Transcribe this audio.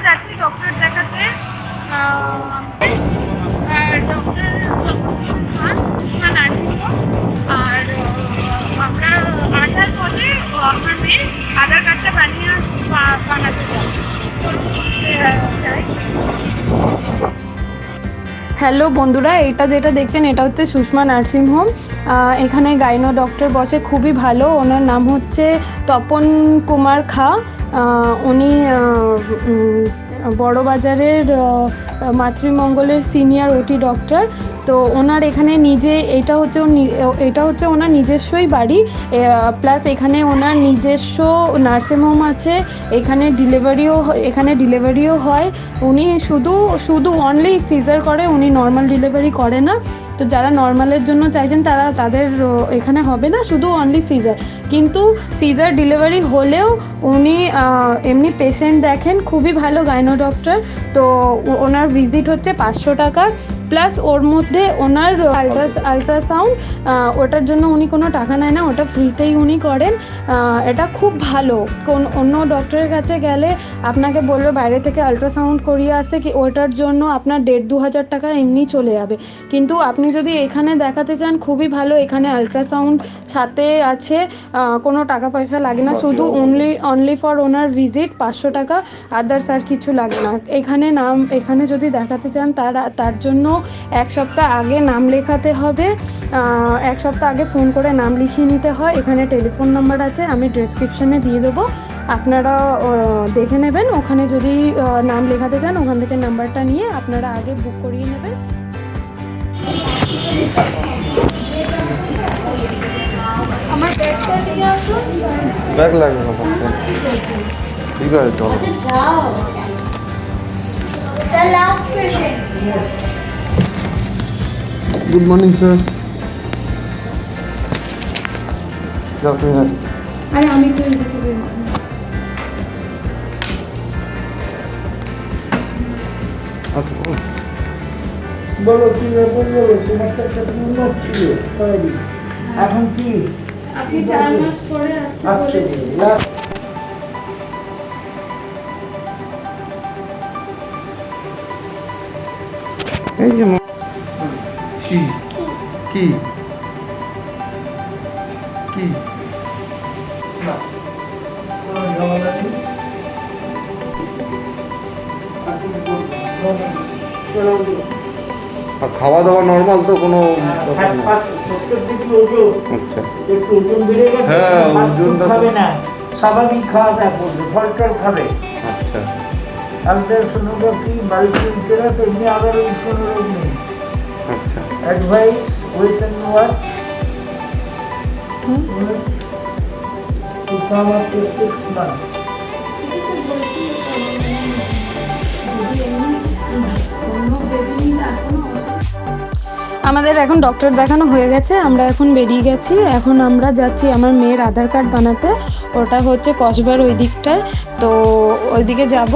যাচ্ছি ডক্টর দেখাতে। ডক্টর আর আমরা আসার পথে আমার মেয়ে আধার কার্ডটা বানাতে চাই। হ্যালো বন্ধুরা, এটা যেটা দেখছেন এটা হচ্ছে সুষমা নার্সিং হোম। এখানে গাইনো ডক্টর বসে, খুবই ভালো। ওনার নাম হচ্ছে তপন কুমার খা। উনি বড়বাজারের মাতৃমঙ্গলের সিনিয়র ওটি ডক্টর। তো ওনার এখানে এটা হচ্ছে ওনার নিজস্বই বাড়ি, প্লাস এখানে ওনার নিজস্ব নার্সিং হোম আছে। এখানে ডেলিভারিও হয়। উনি শুধু অনলি সিজার করে, উনি নর্মাল ডেলিভারি করে না। তো যারা নর্মালের জন্য চাইছেন তাদের এখানে হবে না, শুধু অনলি সিজার। কিন্তু সিজার ডেলিভারি হলেও উনি এমনি পেশেন্ট দেখেন, খুবই ভালো গাইনো ডক্টর। তো ওনার ভিজিট হচ্ছে 500 টাকা, প্লাস ওর মধ্যে ওনার আলট্রাসাউন্ড, ওটার জন্য উনি কোনো টাকা নেয় না, ওটা ফ্রিতেই উনি করেন। এটা খুব ভালো। অন্য ডক্টরের কাছে গেলে আপনাকে বলবে বাইরে থেকে আলট্রাসাউন্ড করিয়ে আসতে, কি ওটার জন্য আপনার 1,500-2,000 টাকা এমনি চলে যাবে। কিন্তু আপনি যদি এখানে দেখাতে চান, খুবই ভালো। এখানে আলট্রাসাউন্ড সাথে আছে, কোনো টাকা পয়সা লাগে না, শুধু অনলি ফর ওনার ভিজিট 500 টাকা, আদার্স আর কিছু লাগে না। এখানে যদি দেখাতে চান তার জন্য 1 সপ্তাহ আগে নাম লেখাতে হবে। 1 সপ্তাহ আগে ফোন করে নাম লিখিয়ে নিতে হয়। এখানে টেলিফোন নাম্বার আছে, আমি ডেসক্রিপশানে দিয়ে দেবো, আপনারা দেখে নেবেন। ওখানে যদি নাম লেখাতে চান, ওখান থেকে নাম্বারটা নিয়ে আপনারা আগে বুক করিয়ে নেবেন। আমার ব্যাগটা নিয়ে আসুন। ব্যাগ লাগবে না, ঠিক আছে চলো। যাও sir, last patient. Good morning sir. যাও তুমি। আরে আমি তো এদিকে বের হবো। আচ্ছা বলো কি ব্যাপার, বলো। তোমার তো একটা উন্নত ছিল তৈরি, এখন কি? আপনি 4 মাস পরে আসতে বলেছেন। এই যে কি কি কি আর খাওয়া দাওয়া নর্মাল তো, কোনো ব্যাপার না। আচ্ছা একটু ওজন বেড়ে গেছে, হ্যাঁ, ফাস্ট ফুড ওজনটা খাবে না, স্বাভাবিক খাওয়া দাওয়া করবে, ফল টল খাবে। আচ্ছা আলট্রাসোনোগ্রাফি, মাল্টিমিটার, এমনি আবার ওই কোনো রোগ নেই। আচ্ছা advice wait and watch to come up to 6 months. আমাদের এখন ডক্টর দেখানো হয়ে গেছে, আমরা এখন বেরিয়ে গেছি। এখন আমরা যাচ্ছি আমার মেয়ের আধার কার্ড বানাতে। ওটা হচ্ছে কসবার ওই দিকটায়, তো ওইদিকে যাব।